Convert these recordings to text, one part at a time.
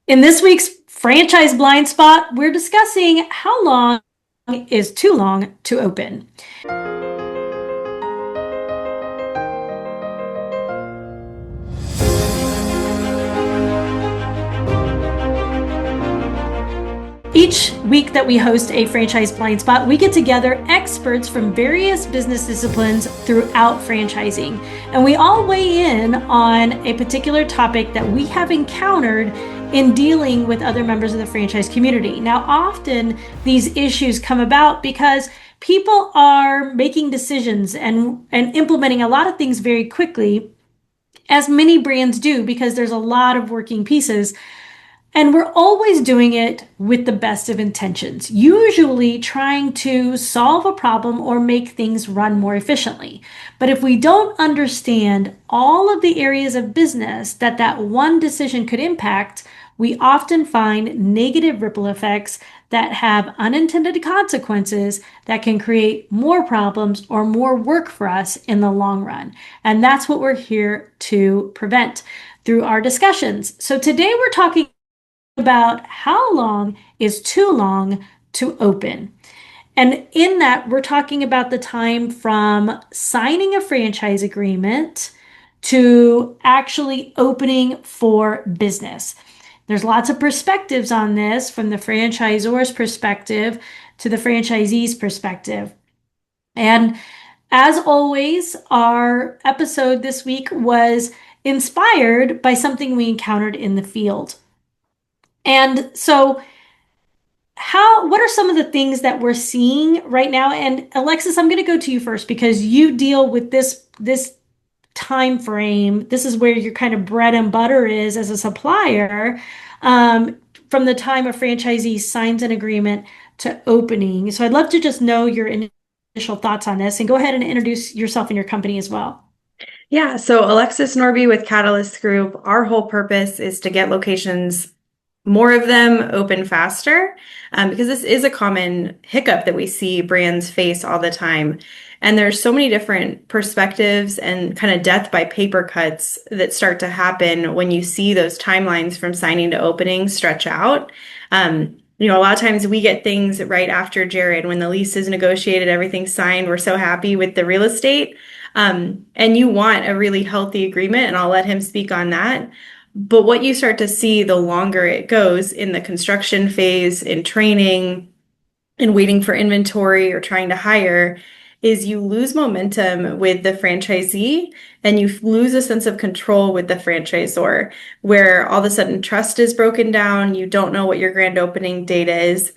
In this week's Franchise Blind Spot, we're discussing how long is too long to open. Each week that we host a Franchise Blind Spot, we get together experts from various business disciplines throughout franchising, and we all weigh in on a particular topic that we have encountered in dealing with other members of the franchise community. Now, often these issues come about because people are making decisions and implementing a lot of things very quickly, as many brands do, because there's a lot of working pieces. And we're always doing it with the best of intentions, usually trying to solve a problem or make things run more efficiently. But if we don't understand all of the areas of business that one decision could impact, we often find negative ripple effects that have unintended consequences that can create more problems or more work for us in the long run. And that's what we're here to prevent through our discussions. So today we're talking about how long is too long to open. And in that, we're talking about the time from signing a franchise agreement to actually opening for business. There's lots of perspectives on this, from the franchisor's perspective to the franchisee's perspective. And as always, our episode this week was inspired by something we encountered in the field. And so what are some of the things that we're seeing right now? And Alexis, I'm going to go to you first because you deal with this time frame. This is where your kind of bread and butter is as a supplier, from the time a franchisee signs an agreement to opening. So I'd love to just know your initial thoughts on this, and go ahead and introduce yourself and your company as well. Yeah, so Alexis Norby with Catalyst Group, our whole purpose is to get locations, more of them, open faster, because this is a common hiccup that we see brands face all the time. And there's so many different perspectives and kind of death by paper cuts that start to happen when you see those timelines from signing to opening stretch out. A lot of times we get things right after Jared, when the lease is negotiated, everything's signed, we're so happy with the real estate. And you want a really healthy agreement, and I'll let him speak on that. But what you start to see the longer it goes in the construction phase, in training, and waiting for inventory or trying to hire, is you lose momentum with the franchisee and you lose a sense of control with the franchisor, where all of a sudden trust is broken down. You don't know what your grand opening date is.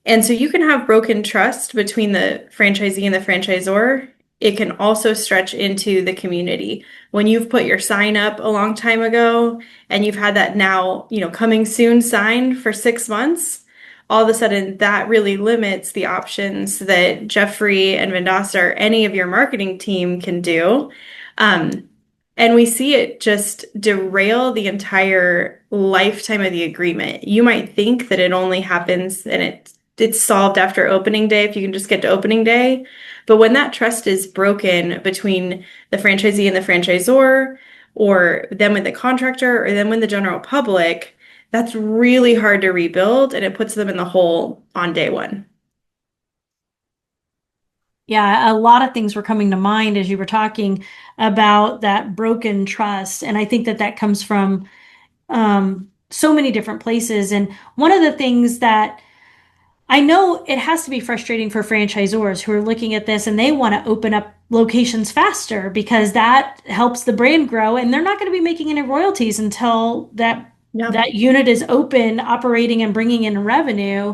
And so you can have broken trust between the franchisee and the franchisor. It can also stretch into the community. When you've put your sign up a long time ago and you've had that now, coming soon sign for 6 months, all of a sudden that really limits the options that Jeffrey and Vendasa or any of your marketing team can do. And we see it just derail the entire lifetime of the agreement. You might think that it only happens and it's solved after opening day, if you can just get to opening day. But when that trust is broken between the franchisee and the franchisor, or them with the contractor, or them with the general public, that's really hard to rebuild, and it puts them in the hole on day one. Yeah, a lot of things were coming to mind as you were talking about that broken trust. And I think that comes from so many different places. And one of the things that I know, it has to be frustrating for franchisors who are looking at this and they want to open up locations faster because that helps the brand grow, and they're not going to be making any royalties until that unit is open, operating, and bringing in revenue.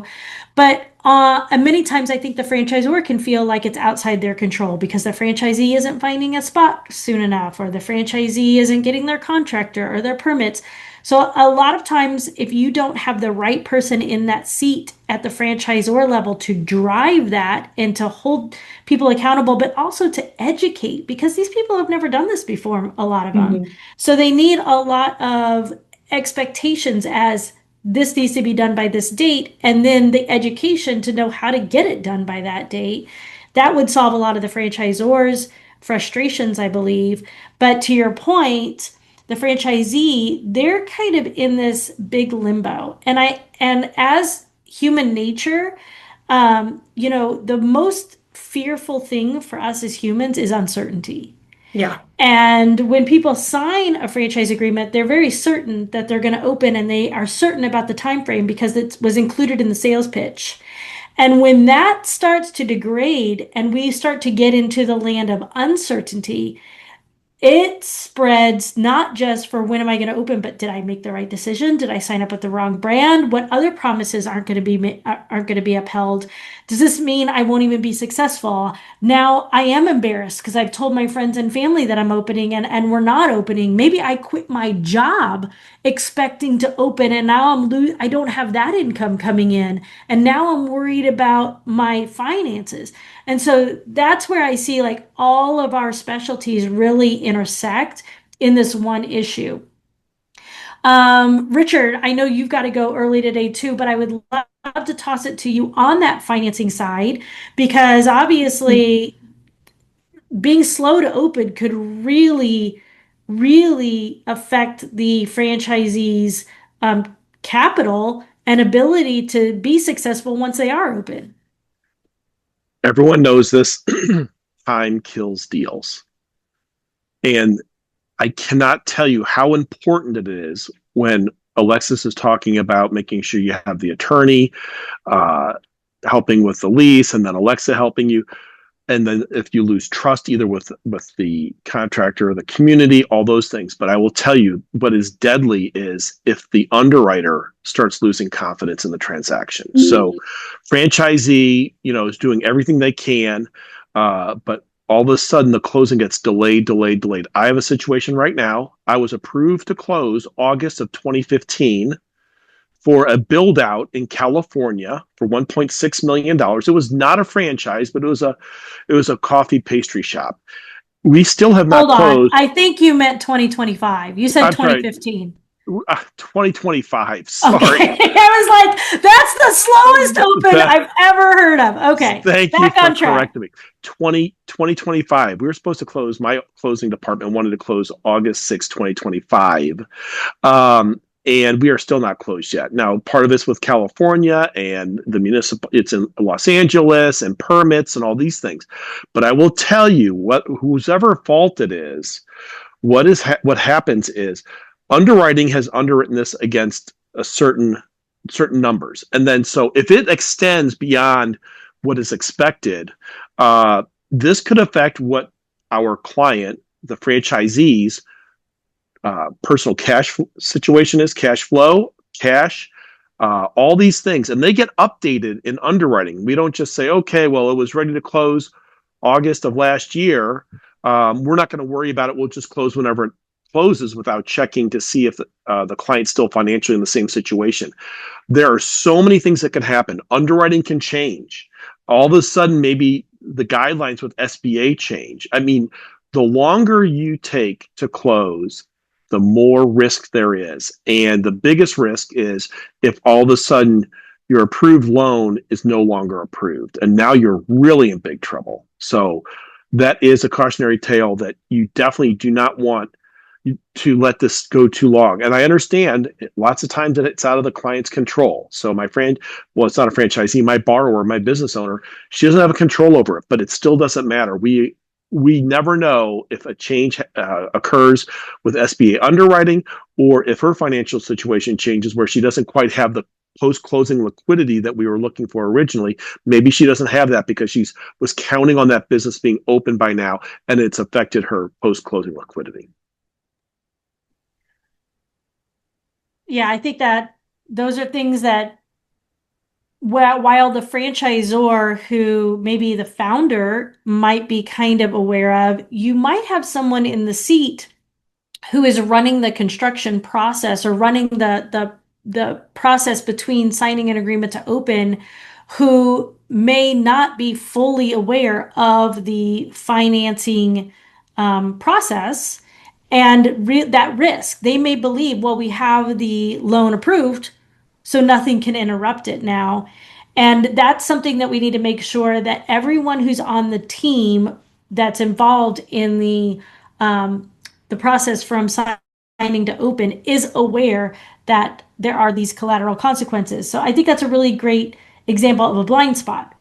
But many times I think the franchisor can feel like it's outside their control because the franchisee isn't finding a spot soon enough, or the franchisee isn't getting their contractor or their permits. So a lot of times, if you don't have the right person in that seat at the franchisor level to drive that and to hold people accountable, but also to educate, because these people have never done this before, a lot of them. So they need a lot of expectations as this needs to be done by this date, and then the education to know how to get it done by that date. That would solve a lot of the franchisors' frustrations, I believe. But to your point, the franchisee, they're kind of in this big limbo. And as human nature, the most fearful thing for us as humans is uncertainty. Yeah. And when people sign a franchise agreement, they're very certain that they're going to open, and they are certain about the time frame because it was included in the sales pitch. And when that starts to degrade and we start to get into the land of uncertainty, it spreads not just for when am I going to open, but did I make the right decision? Did I sign up with the wrong brand? What other promises aren't going to be upheld? Does this mean I won't even be successful? Now I am embarrassed because I've told my friends and family that I'm opening, and we're not opening. Maybe I quit my job expecting to open, and now I don't have that income coming in, and now I'm worried about my finances. And so that's where I see like all of our specialties really intersect in this one issue. Richard, I know you've got to go early today too, but I would love to toss it to you on that financing side because obviously being slow to open could really, really affect the franchisee's capital and ability to be successful once they are open. Everyone knows this. Time kills deals. And I cannot tell you how important it is when Alexis is talking about making sure you have the attorney helping with the lease, and then Alexa helping you. And then if you lose trust either with the contractor or the community, all those things. But I will tell you what is deadly is if the underwriter starts losing confidence in the transaction. Mm-hmm. So franchisee, is doing everything they can, but all of a sudden the closing gets delayed. I have a situation right now. I was approved to close August of 2015 for a build out in California for $1.6 million. It was not a franchise, but it was a coffee pastry shop. We still have not closed. I think you meant 2025. You said 2015. 2025. Sorry. Okay. I was like, that's the slowest open I've ever heard of. Okay. Thank you for correcting me. 2025. We were supposed to close. My closing department wanted to close August 6, 2025. And we are still not closed yet. Now, part of it's with California and the municipal, it's in Los Angeles and permits and all these things. But I will tell you whosever fault it is, what happens is underwriting has underwritten this against a certain numbers. And then so if it extends beyond what is expected, this could affect what our client, the franchisees, personal cash situation is, cash flow, cash, all these things. And they get updated in underwriting. We don't just say, okay, well, it was ready to close August of last year. We're not going to worry about it. We'll just close whenever it closes without checking to see if the client's still financially in the same situation. There are so many things that can happen. Underwriting can change. All of a sudden, maybe the guidelines with SBA change. I mean, the longer you take to close, the more risk there is. And the biggest risk is if all of a sudden your approved loan is no longer approved. And now you're really in big trouble. So that is a cautionary tale that you definitely do not want to let this go too long. And I understand lots of times that it's out of the client's control. So my friend, well, it's not a franchisee, my borrower, my business owner, she doesn't have a control over it, but it still doesn't matter. We never know if a change occurs with SBA underwriting or if her financial situation changes where she doesn't quite have the post-closing liquidity that we were looking for originally. Maybe she doesn't have that because she was counting on that business being open by now, and it's affected her post-closing liquidity. Yeah, I think that those are things that while the franchisor, who maybe the founder might be kind of aware of, you might have someone in the seat who is running the construction process or running the process between signing an agreement to open, who may not be fully aware of the financing process and that risk. They may believe, well, we have the loan approved, so nothing can interrupt it now. And that's something that we need to make sure that everyone who's on the team that's involved in the process from signing signing to open is aware that there are these collateral consequences. So I think that's a really great example of a blind spot,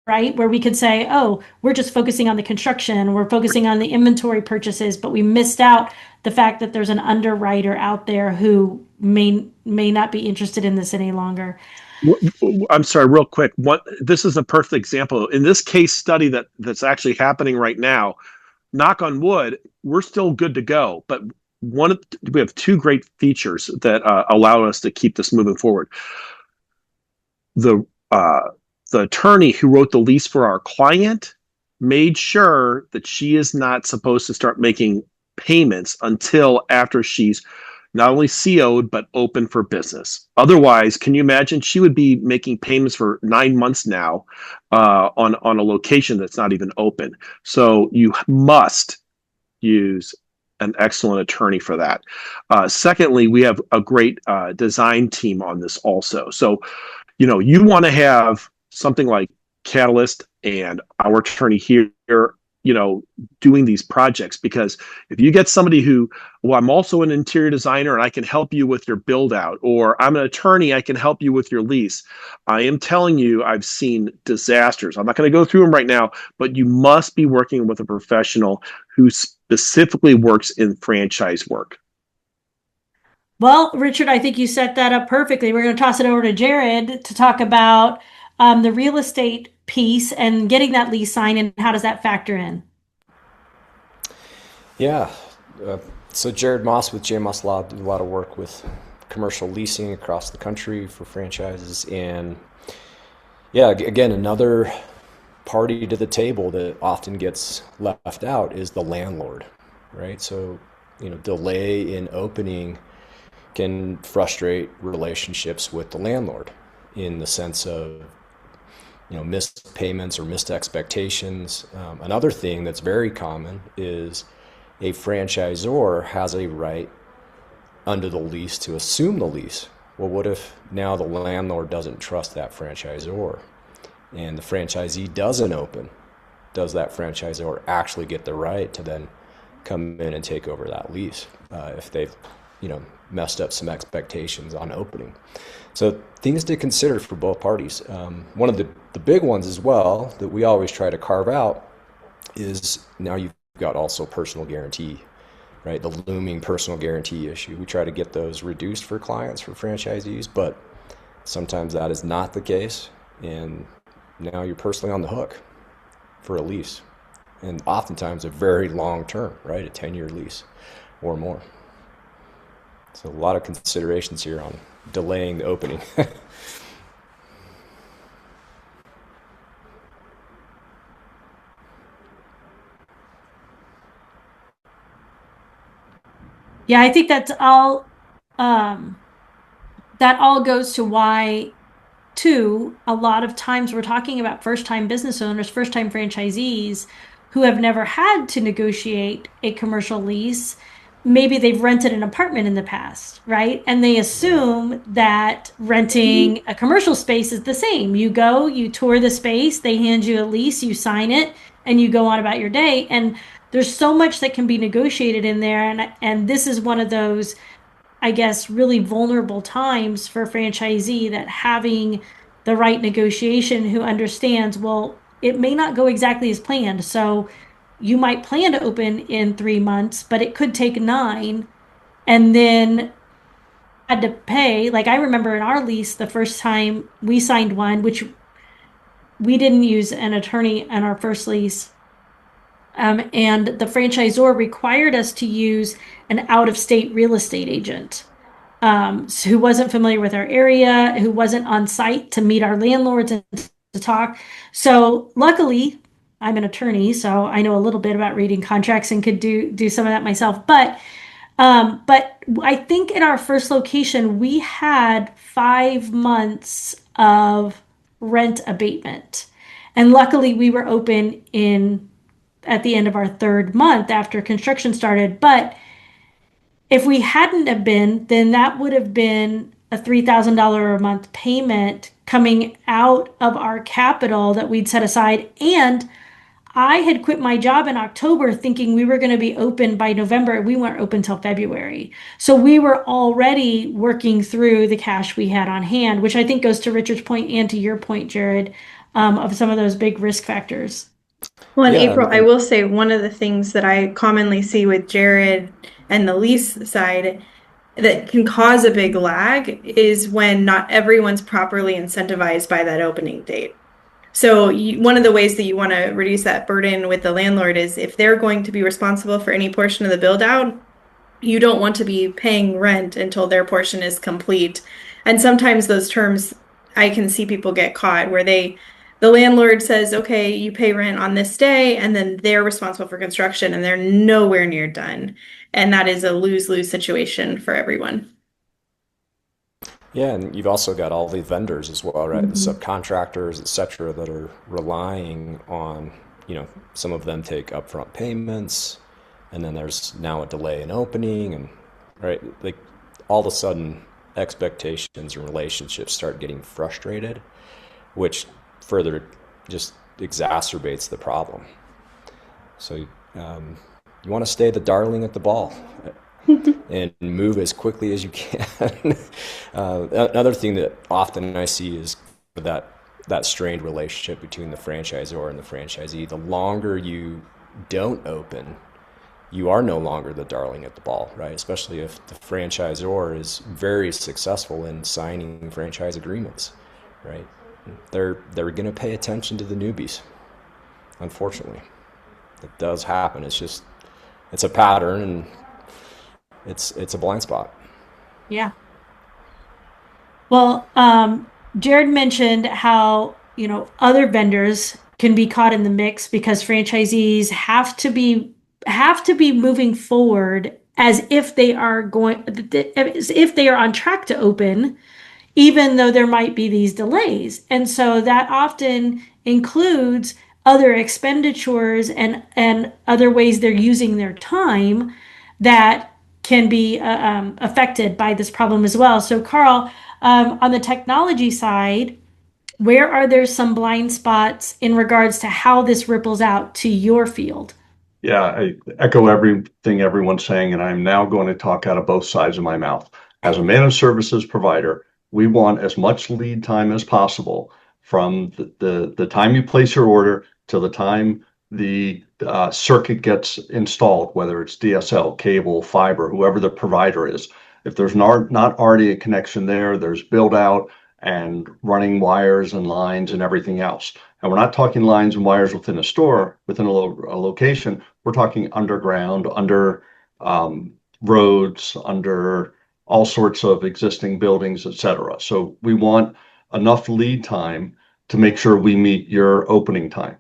right? Where we could say, oh, we're just focusing on the construction, we're focusing on the inventory purchases, but we missed out the fact that there's an underwriter out there who may not be interested in this any longer. I'm sorry, real quick. This is a perfect example. In this case study that's actually happening right now, knock on wood, we're still good to go. But we have two great features that allow us to keep this moving forward. The attorney who wrote the lease for our client made sure that she is not supposed to start making payments until after she's not only CO'd but open for business. Otherwise, can you imagine? She would be making payments for 9 months now on a location that's not even open. So you must use an excellent attorney for that. Secondly, we have a great design team on this also. So, you want to have something like Catalyst and our attorney here, doing these projects, because if you get somebody who, well, I'm also an interior designer and I can help you with your build out, or I'm an attorney, I can help you with your lease. I am telling you, I've seen disasters. I'm not going to go through them right now, but you must be working with a professional who specifically works in franchise work. Well, Richard, I think you set that up perfectly. We're going to toss it over to Jared to talk about the real estate piece and getting that lease signed, and how does that factor in? Yeah. So Jared Moss with J Moss Law, do a lot of work with commercial leasing across the country for franchises. And yeah, again, another party to the table that often gets left out is the landlord, right? So, delay in opening can frustrate relationships with the landlord in the sense of, missed payments or missed expectations. Another thing that's very common is a franchisor has a right under the lease to assume the lease. Well, what if now the landlord doesn't trust that franchisor and the franchisee doesn't open? Does that franchisor actually get the right to then come in and take over that lease if they've, messed up some expectations on opening? So things to consider for both parties. One of the big ones as well that we always try to carve out is now you've got also personal guarantee, right? The looming personal guarantee issue. We try to get those reduced for clients, for franchisees, but sometimes that is not the case. And now you're personally on the hook for a lease. And oftentimes a very long term, right? A 10-year lease or more. So a lot of considerations here on delaying the opening. Yeah, I think that's all. That all goes to why, too, a lot of times we're talking about first-time business owners, first-time franchisees who have never had to negotiate a commercial lease. Maybe they've rented an apartment in the past, right? And they assume that renting a commercial space is the same. You go, you tour the space, they hand you a lease, you sign it, and you go on about your day. And there's so much that can be negotiated in there. And this is one of those, I guess, really vulnerable times for a franchisee, that having the right negotiation who understands, well, it may not go exactly as planned. So you might plan to open in 3 months, but it could take 9, and then had to pay. Like, I remember in our lease, the first time we signed one, which we didn't use an attorney in our first lease. And the franchisor required us to use an out-of-state real estate agent, who wasn't familiar with our area, who wasn't on site to meet our landlords and to talk. So luckily, I'm an attorney, so I know a little bit about reading contracts and could do some of that myself. But I think in our first location, we had 5 months of rent abatement, and luckily we were open at the end of our 3rd month after construction started. But if we hadn't have been, then that would have been a $3,000 a month payment coming out of our capital that we'd set aside. And I had quit my job in October thinking we were going to be open by November. We weren't open till February. So we were already working through the cash we had on hand, which I think goes to Richard's point and to your point, Jared, of some of those big risk factors. Well, in Yeah, April, I will say one of the things that I commonly see with Jared and the lease side that can cause a big lag is when not everyone's properly incentivized by that opening date. So one of the ways that you want to reduce that burden with the landlord is if they're going to be responsible for any portion of the build out, you don't want to be paying rent until their portion is complete. And sometimes those terms, I can see people get caught where the landlord says, okay, you pay rent on this day, and then they're responsible for construction and they're nowhere near done. And that is a lose-lose situation for everyone. yeah, and you've also got all the vendors as well, right? The subcontractors, et cetera, that are relying on, some of them take upfront payments, and then there's now a delay in opening, and right, like all of a sudden expectations and relationships start getting frustrated, which further just exacerbates the problem. So you want to stay the darling at the ball and move as quickly as you can. Another thing that often I see is that strained relationship between the franchisor and the franchisee. The longer you don't open, you are no longer the darling at the ball, right? Especially if the franchisor is very successful in signing franchise agreements, right? They're going to pay attention to the newbies. Unfortunately, it does happen. It's a pattern, and it's a blind spot. Yeah. Well, Jared mentioned how, other vendors can be caught in the mix because franchisees have to be moving forward as if they are on track to open, even though there might be these delays. And so that often includes other expenditures and other ways they're using their time that can be affected by this problem as well. So Carl, on the technology side, where are there some blind spots in regards to how this ripples out to your field? Yeah, I echo everything everyone's saying, and I'm now going to talk out of both sides of my mouth. As a managed services provider, we want as much lead time as possible from the time you place your order to the time the circuit gets installed, whether it's DSL, cable, fiber, whoever the provider is. If there's not already a connection there, there's build out and running wires and lines and everything else. And we're not talking lines and wires within a store, within a location. We're talking underground, under roads, under all sorts of existing buildings, et cetera. So we want enough lead time to make sure we meet your opening time.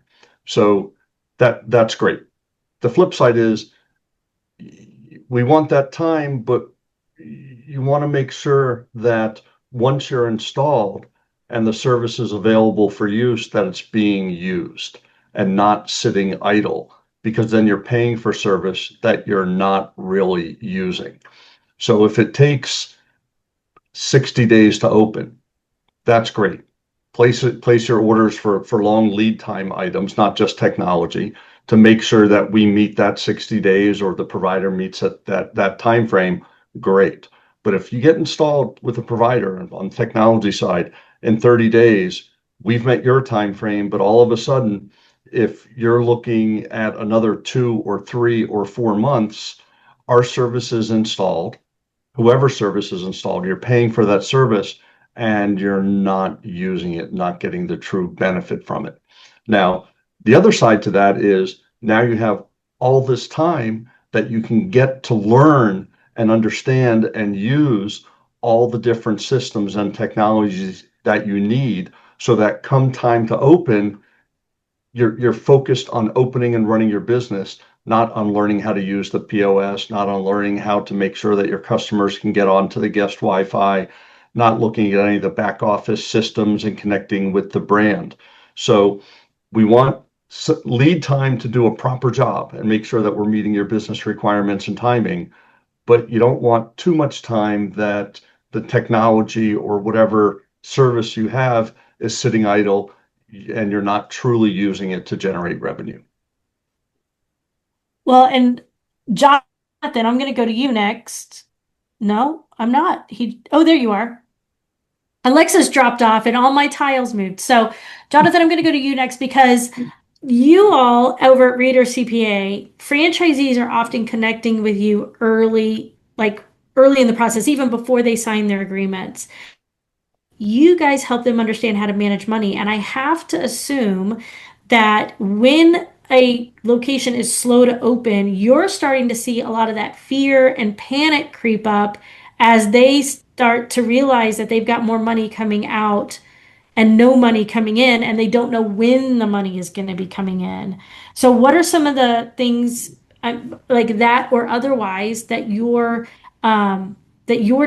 So that's great. The flip side is we want that time, but you want to make sure that once you're installed and the service is available for use, that it's being used and not sitting idle, because then you're paying for service that you're not really using. So if it takes 60 days to open, that's great. Place your orders for long lead time items, not just technology, to make sure that we meet that 60 days or the provider meets that time frame. Great. But if you get installed with a provider on the technology side in 30 days, we've met your time frame, but all of a sudden, if you're looking at another 2 or 3 or 4 months, our service is installed, whoever service is installed, you're paying for that service and you're not using it, not getting the true benefit from it. Now, the other side to that is now you have all this time that you can get to learn and understand and use all the different systems and technologies that you need, so that come time to open, you're focused on opening and running your business, not on learning how to use the POS, not on learning how to make sure that your customers can get onto the guest Wi-Fi, not looking at any of the back office systems and connecting with the brand. So we want lead time to do a proper job and make sure that we're meeting your business requirements and timing, but you don't want too much time that the technology or whatever service you have is sitting idle and you're not truly using it to generate revenue. Well, and Jonathan, I'm going to go to you next. No, I'm not. Oh, there you are. Alexa's dropped off and all my tiles moved. So, Jonathan, I'm going to go to you next because you all over at Reader CPA, franchisees are often connecting with you early, like early in the process, even before they sign their agreements. You guys help them understand how to manage money. And I have to assume that when a location is slow to open, you're starting to see a lot of that fear and panic creep up as they start to realize that they've got more money coming out and no money coming in, and they don't know when the money is going to be coming in. So, what are some of the things like that, or otherwise, that you're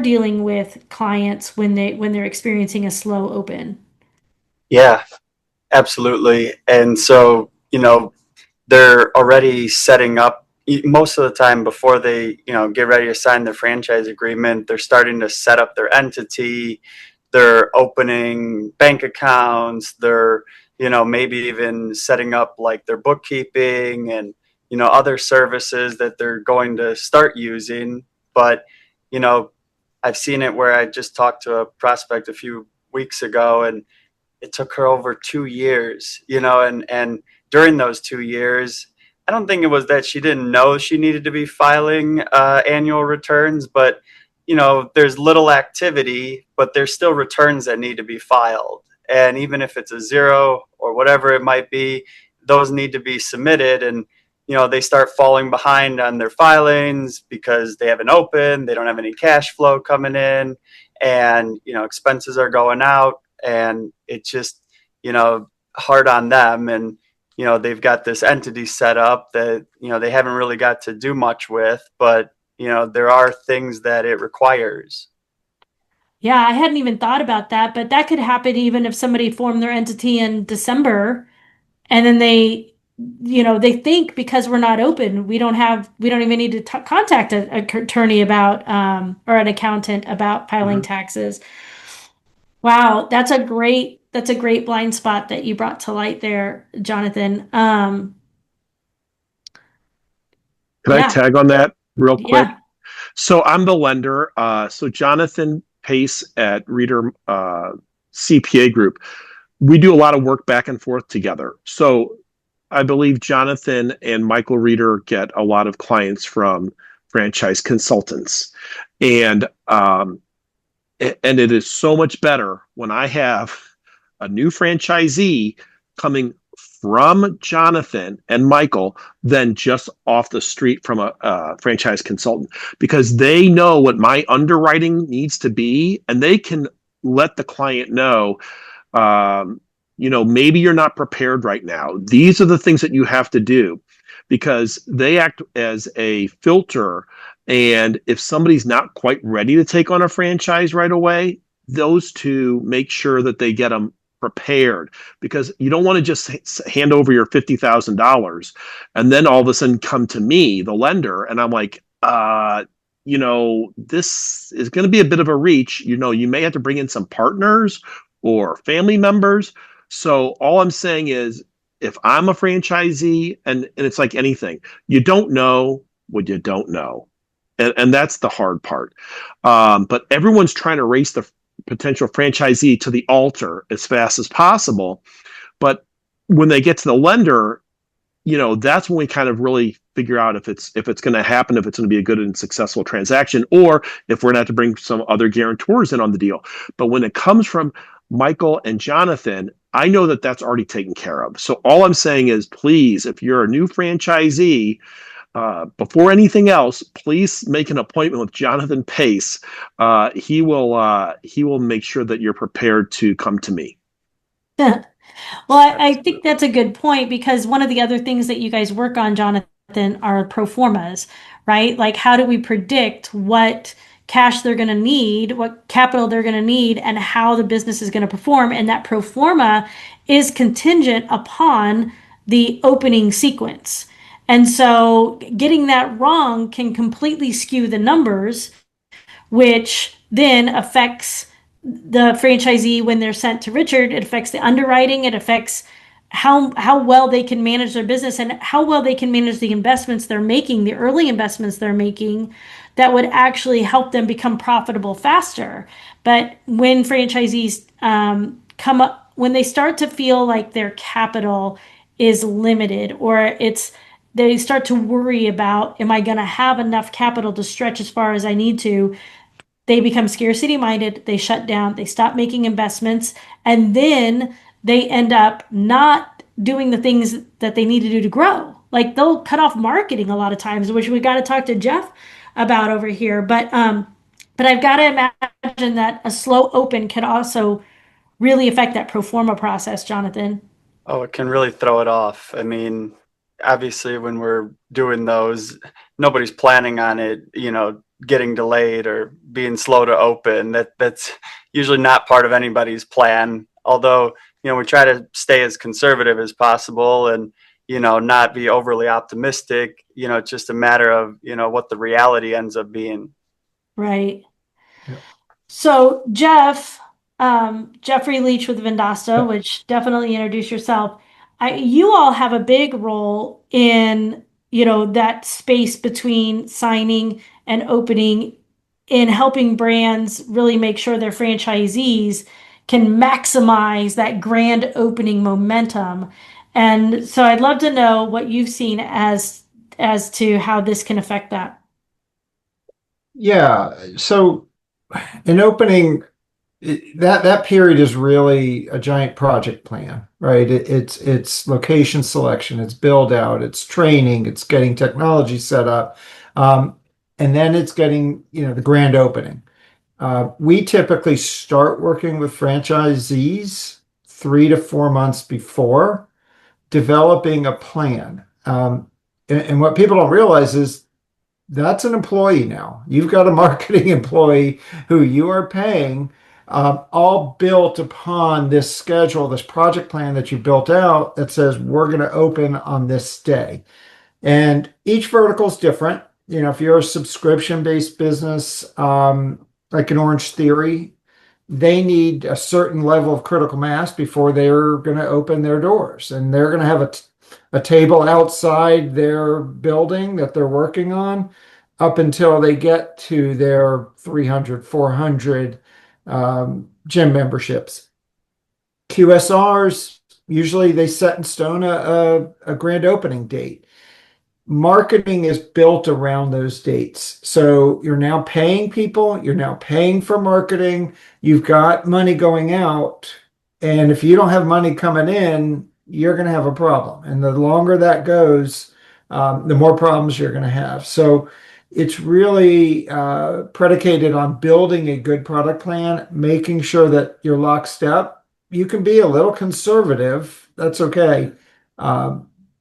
dealing with clients when they're experiencing a slow open? Yeah, absolutely. And so, they're already setting up most of the time before they, get ready to sign their franchise agreement. They're starting to set up their entity. They're opening bank accounts. They're, maybe even setting up like their bookkeeping and, other services that they're going to start using. But, you know, I've seen it where I just talked to a prospect a few weeks ago, and it took her over 2 years, and during those 2 years, I don't think it was that she didn't know she needed to be filing annual returns, but there's little activity, but there's still returns that need to be filed. And even if it's a zero or whatever it might be, those need to be submitted. And, they start falling behind on their filings because they haven't opened, they don't have any cash flow coming in, and, expenses are going out, and it's just, hard on them. And, they've got this entity set up that, they haven't really got to do much with, but, there are things that it requires. Yeah, I hadn't even thought about that, but that could happen even if somebody formed their entity in December and then they think because we're not open, we don't even need to contact an attorney about, or an accountant about filing taxes. Wow, that's a great blind spot that you brought to light there, Jonathan. Can I Yeah, tag on that real quick? yeah. So I'm the lender. So Jonathan Pace at Reader CPA Group, we do a lot of work back and forth together. So I believe Jonathan and Michael Reader get a lot of clients from franchise consultants, and it is so much better when I have a new franchisee coming from Jonathan and Michael than just off the street from a franchise consultant, because they know what my underwriting needs to be, and they can let the client know, maybe you're not prepared right now. These are the things that you have to do, because they act as a filter. And if somebody's not quite ready to take on a franchise right away, those two make sure that they get them prepared, because you don't want to just hand over your $50,000 and then all of a sudden come to me, the lender, and I'm like, this is going to be a bit of a reach. You may have to bring in some partners or family members. So all I'm saying is, if I'm a franchisee, and it's like anything, you don't know what you don't know. And that's the hard part. But everyone's trying to race the potential franchisee to the altar as fast as possible. But when they get to the lender, that's when we kind of really figure out if it's going to happen, if it's going to be a good and successful transaction, or if we're going to have to bring some other guarantors in on the deal. But when it comes from Michael and Jonathan, I know that that's already taken care of. So all I'm saying is, please, if you're a new franchisee, before anything else, please make an appointment with Jonathan Pace. He will make sure that you're prepared to come to me. Well, I think that's a good point, because one of the other things that you guys work on, Jonathan, are pro formas, right? Like, how do we predict what cash they're going to need, what capital they're going to need, and how the business is going to perform? And that pro forma is contingent upon the opening sequence. And so getting that wrong can completely skew the numbers, which then affects the franchisee when they're sent to Richard. It affects the underwriting. It affects how well they can manage their business and how well they can manage the investments they're making, the early investments they're making that would actually help them become profitable faster. But when franchisees come up, when they start to feel like their capital is limited, or they start to worry about, am I going to have enough capital to stretch as far as I need to? They become scarcity minded, they shut down, they stop making investments, and then they end up not doing the things that they need to do to grow. Like they'll cut off marketing a lot of times, which we got to talk to Jeff about over here. But I've got to imagine that a slow open can also really affect that pro forma process, Jonathan. Oh, it can really throw it off. I mean, obviously, when we're doing those, nobody's planning on it, getting delayed or being slow to open. That's usually not part of anybody's plan. Although, we try to stay as conservative as possible and, not be overly optimistic. It's just a matter of, what the reality ends up being. Right. So Jeffrey Leach with Vendasta, which definitely introduce yourself. You all have a big role in, that space between signing and opening in helping brands really make sure their franchisees can maximize that grand opening momentum. And so I'd love to know what you've seen as to how this can affect that. Yeah. So an opening, that period is really a giant project plan, right? It's location selection, it's build out, it's training, it's getting technology set up, and then it's getting the grand opening. We typically start working with franchisees 3 to 4 months before, developing a plan. And what people don't realize is that's an employee now. You've got a marketing employee who you are paying, all built upon this schedule, this project plan that you built out that says we're going to open on this day. And each vertical is different. If you're a subscription-based business, like an Orange Theory, they need a certain level of critical mass before they're going to open their doors. And they're going to have a table outside their building that they're working on up until they get to their 300, 400 gym memberships. QSRs, usually they set in stone a grand opening date. Marketing is built around those dates. So you're now paying people, you're now paying for marketing, you've got money going out. And if you don't have money coming in, you're going to have a problem. And the longer that goes, the more problems you're going to have. So it's really predicated on building a good product plan, making sure that you're lockstep. You can be a little conservative, that's okay.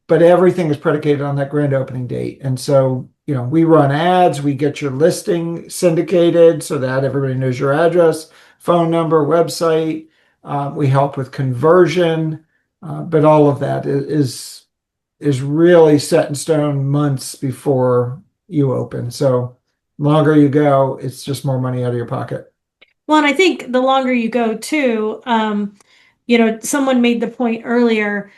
But everything is predicated on that grand opening date. And so, we run ads, we get your listing syndicated so that everybody knows your address, phone number, website. We help with conversion, but all of that is really set in stone months before you open. So longer you go, it's just more money out of your pocket. Well, and I think the longer you go too, someone made the point earlier,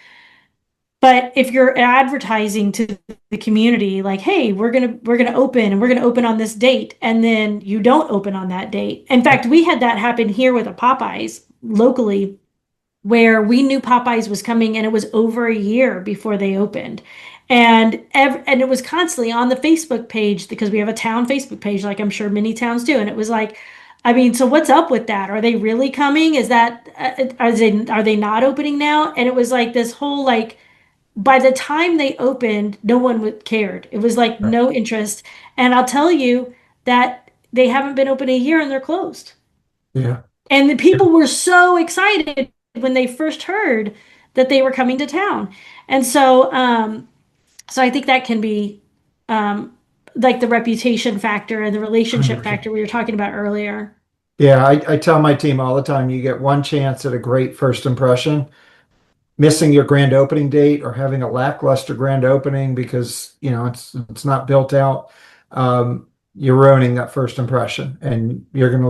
but if you're advertising to the community, like, hey, we're gonna open and we're gonna open on this date, and then you don't open on that date. In fact, we had that happen here with a Popeyes locally, where we knew Popeyes was coming, and it was over a year before they opened. And it was constantly on the Facebook page, because we have a town Facebook page, like I'm sure many towns do. And it was like, I mean, so what's up with that? Are they really coming? Is that, are they not opening now? And it was like this whole, like, by the time they opened, no one cared. It was like no interest. And I'll tell you that they haven't been open a year and they're closed. Yeah. And the people were so excited when they first heard that they were coming to town. And so, so I think that can be like the reputation factor and the relationship 100%. factor we were talking about earlier. Yeah, I tell my team all the time, you get one chance at a great first impression. Missing your grand opening date or having a lackluster grand opening because it's not built out, you're ruining that first impression, and you're going to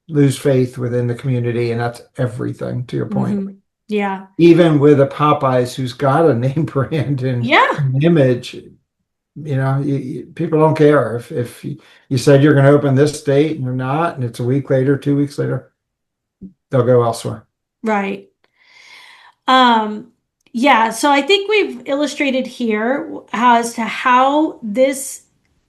lose faith within the community, and that's everything, to your point. Mm-hmm. Yeah. Even with a Popeyes who's got a name brand and Yeah. an image, people don't care if you said you're going to open this date and you're not, and it's a week later, 2 weeks later, they'll go elsewhere. Right. Um, yeah, so I think we've illustrated here as to how this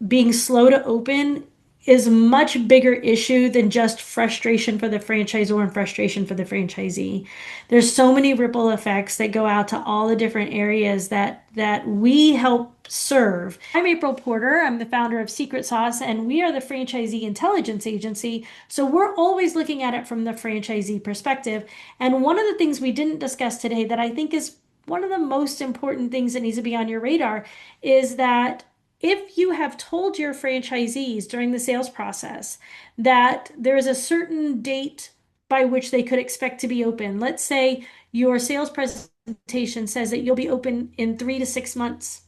being slow to open is a much bigger issue than just frustration for the franchisor and frustration for the franchisee. There's so many ripple effects that go out to all the different areas that we help serve. I'm April Porter. I'm the founder of Secret Sauce, and we are the franchisee intelligence agency. So we're always looking at it from the franchisee perspective. And one of the things we didn't discuss today that I think is one of the most important things that needs to be on your radar is that if you have told your franchisees during the sales process that there is a certain date by which they could expect to be open, let's say your sales presentation says that you'll be open in 3 to 6 months,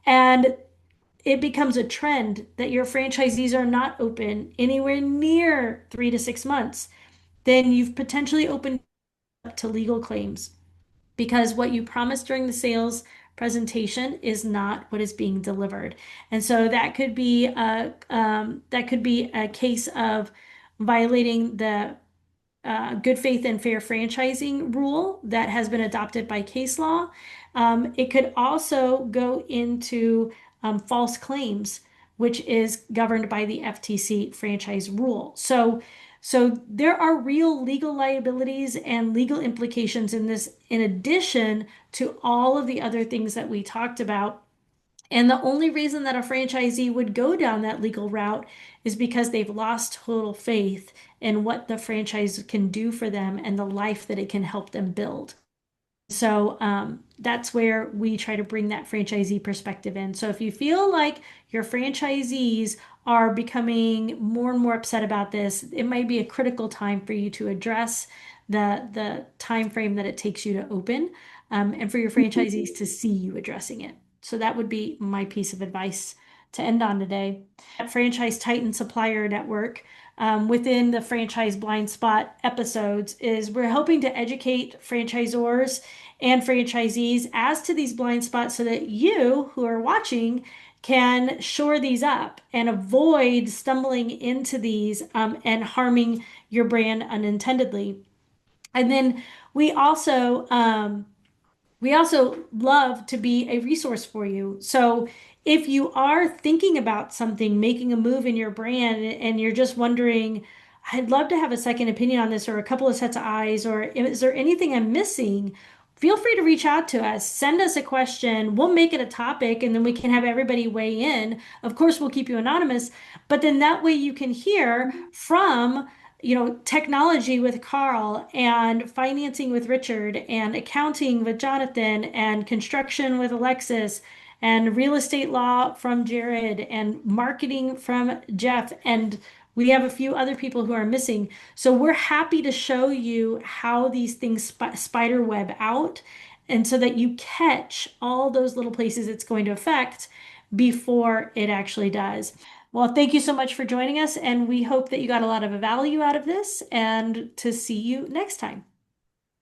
and it becomes a trend that your franchisees are not open anywhere near 3 to 6 months, then you've potentially opened up to legal claims, because what you promised during the sales presentation is not what is being delivered. And so that could be a case of violating the good faith and fair franchising rule that has been adopted by case law. It could also go into false claims, which is governed by the FTC franchise rule. So there are real legal liabilities and legal implications in this, in addition to all of the other things that we talked about. And the only reason that a franchisee would go down that legal route is because they've lost total faith in what the franchise can do for them and the life that it can help them build. So that's where we try to bring that franchisee perspective in. So if you feel like your franchisees are becoming more and more upset about this, it might be a critical time for you to address the time frame that it takes you to open, and for your franchisees to see you addressing it. So that would be my piece of advice to end on today. At Franchise Titan Supplier Network, within the Franchise Blind Spot episodes, is we're helping to educate franchisors and franchisees as to these blind spots so that you who are watching can shore these up and avoid stumbling into these and harming your brand unintendedly. And then we also love to be a resource for you. So if you are thinking about something, making a move in your brand, and you're just wondering, I'd love to have a second opinion on this, or a couple of sets of eyes, or is there anything I'm missing? Feel free to reach out to us. Send us a question. We'll make it a topic, and then we can have everybody weigh in. Of course, we'll keep you anonymous, but then that way you can hear from technology with Carl, and financing with Richard, and accounting with Jonathan, and construction with Alexis, and real estate law from Jared, and marketing from Jeff. And we have a few other people who are missing. So we're happy to show you how these things spider web out, and so that you catch all those little places it's going to affect before it actually does. Well, thank you so much for joining us, and we hope that you got a lot of value out of this, and to see you next time.